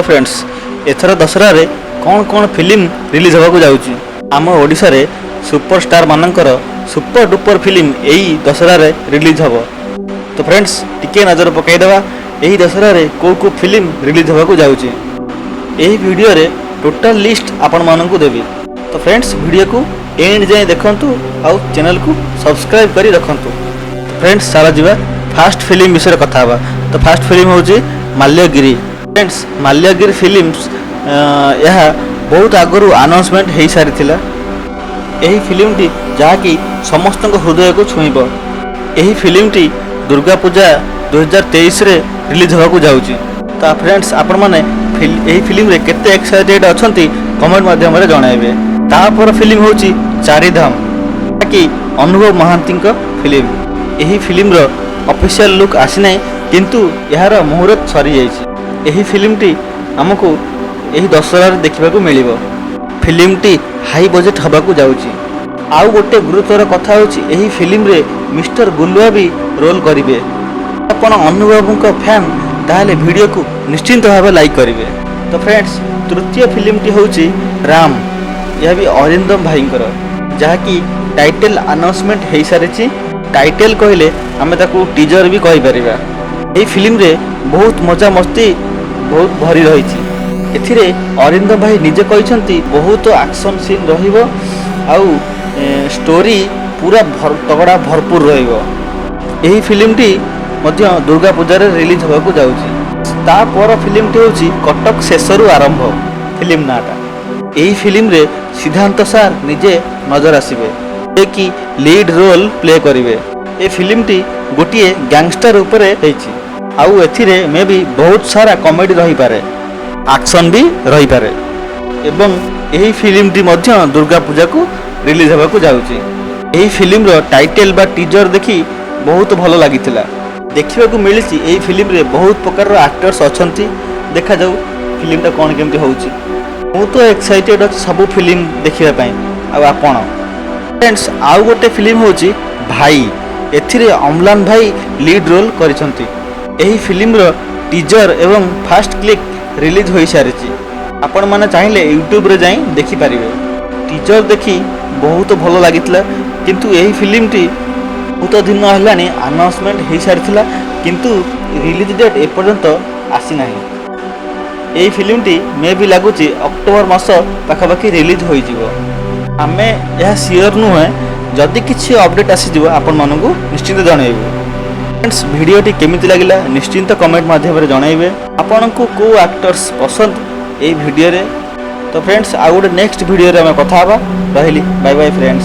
Friends एथर दशहरा रे कौन कौन फिल्म रिलीज होगा जाऊँगी आम ओडिशा रे सुपरस्टार मानकर सुपर डुपर फिल्म यही दशहरा रे रिलीज हम। तो फ्रेंड्स टिके नजर पकईदेवा यही दशहरा रे को फिल्म रिलीज होगा जाऊँगी यही वीडियो रे टोटल लिस्ट आपण मानकु देवी। तो फ्रेंड्स वीडियो को एंड जाए देखंतु आउ चैनल को सब्सक्राइब करी रखंतु। तो फ्रेंड्स सारा जीवा फास्ट फिल्म विषय कथा हवा। तो फास्ट फिल्म होची माल्यगिरी। फ्रेंड्स माल्यगिरी फिल्म्स यह बहुत आगु अनाउंसमेंट हो सारी थिला। यही फिल्मटी जहाँकि समस्त हृदय को छुईब। यही फिल्मटी दुर्गा पूजा 2023 रे रिलीज होगा जाऊँगी। तो फ्रेंड्स आपण मैंने यही फिल्म रे केते एक्साइटेड अछंती कमेंट माध्यम रे जणाइबे। तापर फिल्म होची चारिधाम कि अनुभव महांती फिल्म। यही फिल्म रो ऑफिशियल लुक आसी नहीं किंतु यार मुहूर्त सरी जाइछि। यही फिल्मटी हमको यही दशहरा देखा मिलिबो। फिल्मटी हाई बजेट हबाकू जाउछि। आउ गोटे गुरुतर कथा होछि यही फिल्म रे मिस्टर गुलुआ भी रोल करिवे। आपण अनुभव को फैन ताहले वीडियो को निश्चिंत भाव लाइक करेंगे। तो फ्रेंड्स तृतीय फिल्मटी होची राम। यह भी अरिंदम भाईंकर जहाँकि टाइटल अनाउंसमेंट हो सारी। टाइटल कहले आम ताकू टीजर भी कहि परिबा। यही फिल्म रे बहुत मजा मस्ती बहुत भरी रही। एथिरे अरिंदम भाई निजे कहते बहुत एक्शन सीन रहिबो आउ स्टोरी पूरा तगड़ा भरपूर रहिबो। यही फिल्मटी मध्य दुर्गा पूजा रे रिलीज होगा जाऊँगी। तापर फिल्मटी होची कटक शेषरु आरंभ फिल्म नाटा। यही फिल्म रे सिद्धांत सार निजे नजर आसबे कि लीड रोल प्ले करेंगे। ये फिल्मटी गोटे गैंगस्टर उपरे होईची। आउ एथिरे मे भी बहुत सारा कॉमेडी रही पारे एक्शन भी रही पारे। एवं यही फिल्मटी मध्य दुर्गा पूजा को रिलीज होगा जाऊँगी। यही फिल्म रो टाइटल बा टीजर देखी बहुत भल लगी। देखा मिली यही फिल्म रे बहुत प्रकार एक्टर्स अच्छी। देखा जाऊ फिल्मटा कौन केमती होउची। मु तो एक्साइटेड अच्छी सब फिल्म देखापी। आपण फ्रेंड्स आउ गोटे फिल्म होची भाई। एथिरे अम्लान भाई लीड रोल करिसंती। यही फिल्म रो टीजर एवं फास्ट क्लिक रिलीज हो सारी। आपण माने चाहिले यूट्यूब रे जाई देखि पारिबे। टीजर देखी बहुत भल लागितला किंतु यही फिल्मटी बहुत दिन है अनाउंसमेंट हो सारी किंतु रिलीज डेट एपर्यंत आसी ना। यही फिल्मटी मे भी लगुच अक्टोबर मास पाखापाखि रिलीज हो। आमे यह सियोर नुहे जदि किसी अपडेट आसीज आपण मानू निश्चिंत जनइबू। फ्रेंड्स वीडियोटी केमिति लागिला निश्चिंत कमेंट माध्यम जनइबे। आपण को एक्टर्स पसंद यही वीडियो रे। तो फ्रेंड्स आउ गोटे नेक्स्ट वीडियो रे कथा हबा। रहिली बाय बाय फ्रेंड्स।